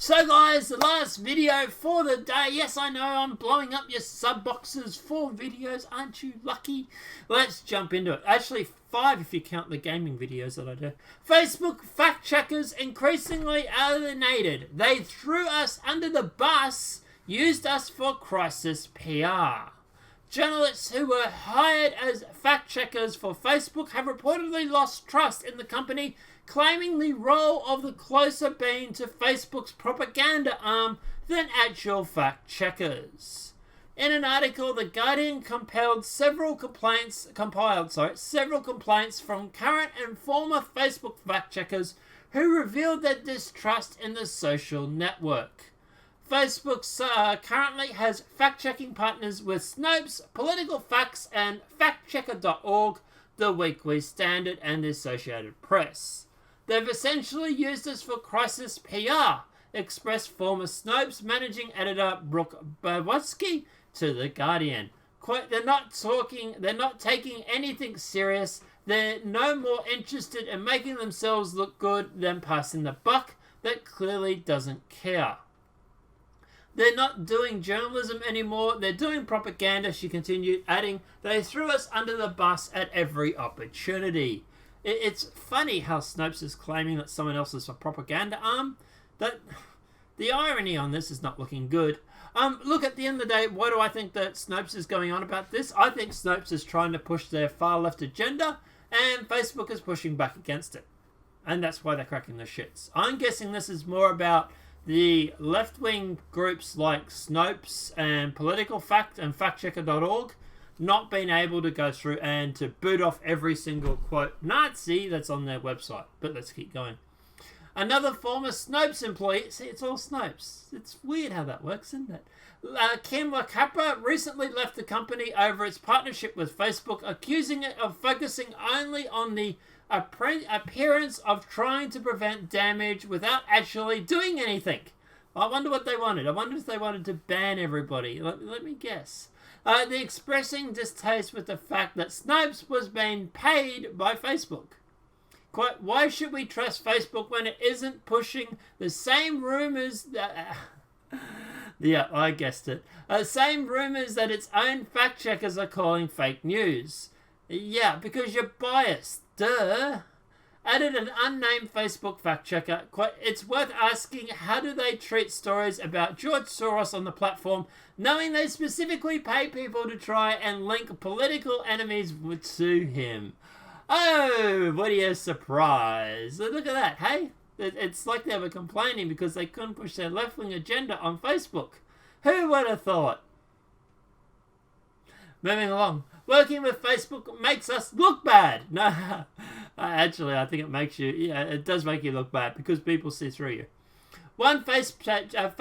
So guys, the last video for the day. Yes, I know I'm blowing up your sub boxes. 4 videos, aren't you lucky? Let's jump into it. Actually 5 if you count the gaming videos that I do. Facebook fact checkers increasingly alienated. They threw us under the bus, used us for crisis PR. Journalists who were hired as fact checkers for Facebook have reportedly lost trust in the company, claiming the role of the closer being to Facebook's propaganda arm than actual fact checkers. In an article, The Guardian compiled several complaints from current and former Facebook fact checkers who revealed their distrust in the social network. Facebook currently has fact-checking partners with Snopes, Political Facts, and FactChecker.org, The Weekly Standard, and the Associated Press. They've essentially used us for crisis PR, expressed former Snopes managing editor Brooke Burwitsky to The Guardian. Quote, they're not taking anything serious. They're no more interested in making themselves look good than passing the buck that clearly doesn't care. They're not doing journalism anymore. They're doing propaganda, she continued, adding, they threw us under the bus at every opportunity. It's funny how Snopes is claiming that someone else is a propaganda arm. The irony on this is not looking good. Look, at the end of the day, why do I think that Snopes is going on about this? I think Snopes is trying to push their far left agenda, and Facebook is pushing back against it. And that's why they're cracking the shits. I'm guessing this is more about the left-wing groups like Snopes and Political Fact and FactChecker.org not being able to go through and to boot off every single, quote, Nazi that's on their website. But let's keep going. Another former Snopes employee, see, it's all Snopes. It's weird how that works, isn't it? Kim Lakapa recently left the company over its partnership with Facebook, accusing it of focusing only on the appearance of trying to prevent damage without actually doing anything. I wonder what they wanted. I wonder if they wanted to ban everybody. Let me guess. They're expressing distaste with the fact that Snopes was being paid by Facebook. Quote, why should we trust Facebook when it isn't pushing the same rumors that... yeah, I guessed it. Same rumors that its own fact checkers are calling fake news. Yeah, because you're biased. Duh. Added an unnamed Facebook fact checker. Quote, it's worth asking, how do they treat stories about George Soros on the platform, knowing they specifically pay people to try and link political enemies to him? Oh, what a surprise. Look at that, hey? It's like they were complaining because they couldn't push their left-wing agenda on Facebook. Who would have thought? Moving along. Working with Facebook makes us look bad. No, actually, I think it makes you, it does make you look bad because people see through you. One fact checker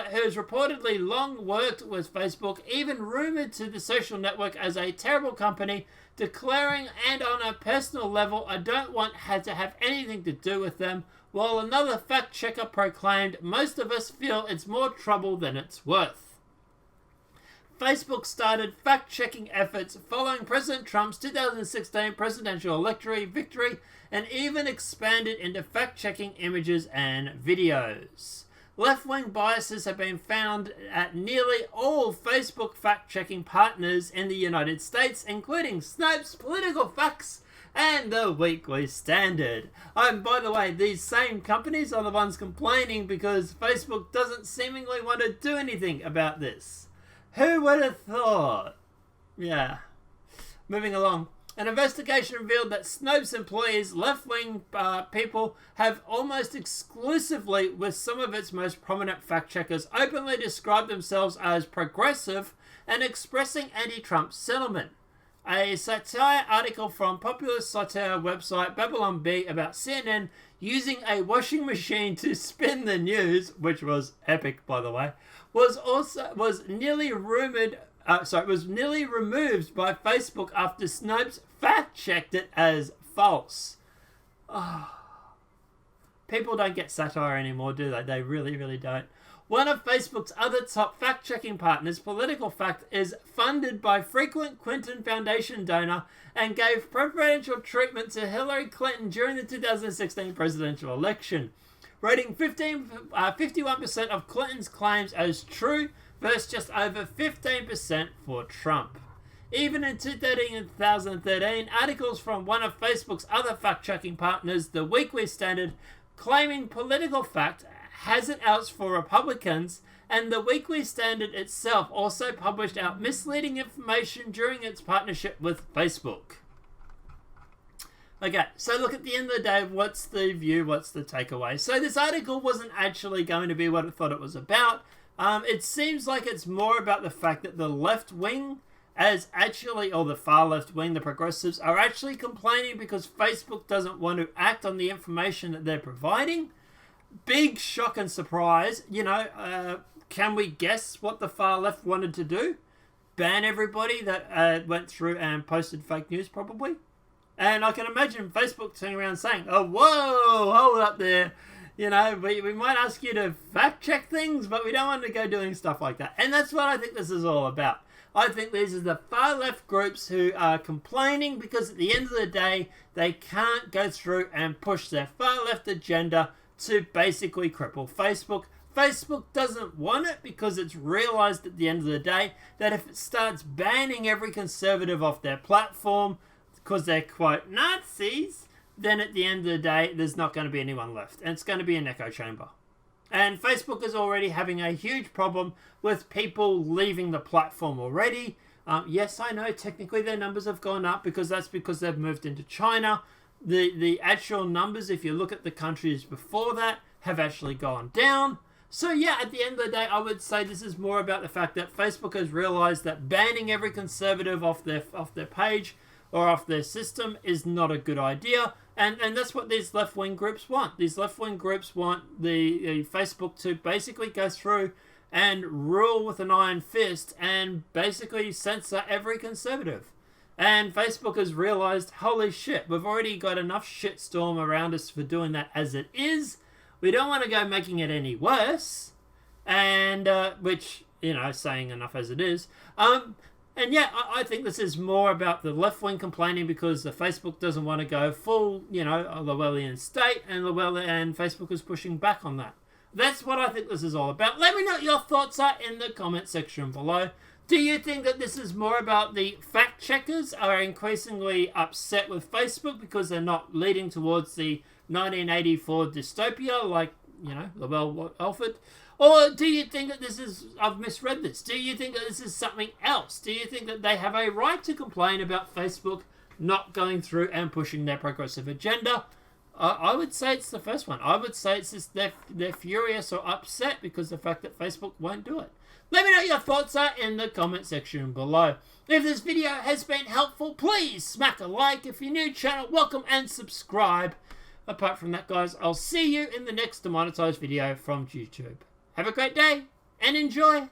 who has reportedly long worked with Facebook, even rumored to the social network as a terrible company, declaring, and on a personal level, I don't want to have anything to do with them, while another fact checker proclaimed, most of us feel it's more trouble than it's worth. Facebook started fact-checking efforts following President Trump's 2016 presidential victory and even expanded into fact-checking images and videos. Left-wing biases have been found at nearly all Facebook fact-checking partners in the United States, including Snopes, Political Facts, and The Weekly Standard. By the way, these same companies are the ones complaining because Facebook doesn't seemingly want to do anything about this. Who would have thought? Yeah. Moving along. An investigation revealed that Snopes employees, left-wing people, have almost exclusively, with some of its most prominent fact-checkers, openly described themselves as progressive and expressing anti-Trump sentiment. A satire article from popular satire website Babylon Bee about CNN using a washing machine to spin the news, which was epic, by the way, was nearly removed by Facebook after Snopes fact-checked it as false. Oh. People don't get satire anymore, do they? They really, really don't. One of Facebook's other top fact-checking partners, Political Fact, is funded by frequent Clinton Foundation donor and gave preferential treatment to Hillary Clinton during the 2016 presidential election, rating 51% of Clinton's claims as true versus just over 15% for Trump. Even in 2013, articles from one of Facebook's other fact-checking partners, The Weekly Standard, claiming Political Fact has it out for Republicans, and the Weekly Standard itself also published out misleading information during its partnership with Facebook. Okay, so look, at the end of the day, what's the view, what's the takeaway? So this article wasn't actually going to be what I thought it was about. It seems like it's more about the fact that the left wing or the far left wing, the progressives, are actually complaining because Facebook doesn't want to act on the information that they're providing. Big shock and surprise. Can we guess what the far left wanted to do? Ban everybody that went through and posted fake news, probably. And I can imagine Facebook turning around saying, oh, whoa, hold up there. We might ask you to fact check things, but we don't want to go doing stuff like that. And that's what I think this is all about. I think these are the far left groups who are complaining because at the end of the day, they can't go through and push their far left agenda to basically cripple Facebook. Facebook doesn't want it because it's realized at the end of the day that if it starts banning every conservative off their platform because they're, quote, Nazis, then at the end of the day, there's not going to be anyone left. And it's going to be an echo chamber. And Facebook is already having a huge problem with people leaving the platform already. Yes, I know technically their numbers have gone up because they've moved into China. The actual numbers, if you look at the countries before that, have actually gone down. So yeah, at the end of the day, I would say this is more about the fact that Facebook has realized that banning every conservative off their page or off their system is not a good idea. And that's what these left-wing groups want. These left-wing groups want the Facebook to basically go through and rule with an iron fist and basically censor every conservative. And Facebook has realized, holy shit, we've already got enough shitstorm around us for doing that as it is. We don't want to go making it any worse. And, which, saying enough as it is. And yeah, I think this is more about the left wing complaining because the Facebook doesn't want to go full, Llewellyn state, and Facebook is pushing back on that. That's what I think this is all about. Let me know what your thoughts are in the comment section below. Do you think that this is more about the fact checkers are increasingly upset with Facebook because they're not leading towards the 1984 dystopia like, Llewellyn Alford? Or do you think that I've misread this? Do you think that this is something else? Do you think that they have a right to complain about Facebook not going through and pushing their progressive agenda? I would say it's the first one. I would say it's just they're furious or upset because of the fact that Facebook won't do it. Let me know what your thoughts are in the comment section below. If this video has been helpful, please smack a like. If you're new to the channel, welcome and subscribe. Apart from that, guys, I'll see you in the next demonetized video from YouTube. Have a great day and enjoy.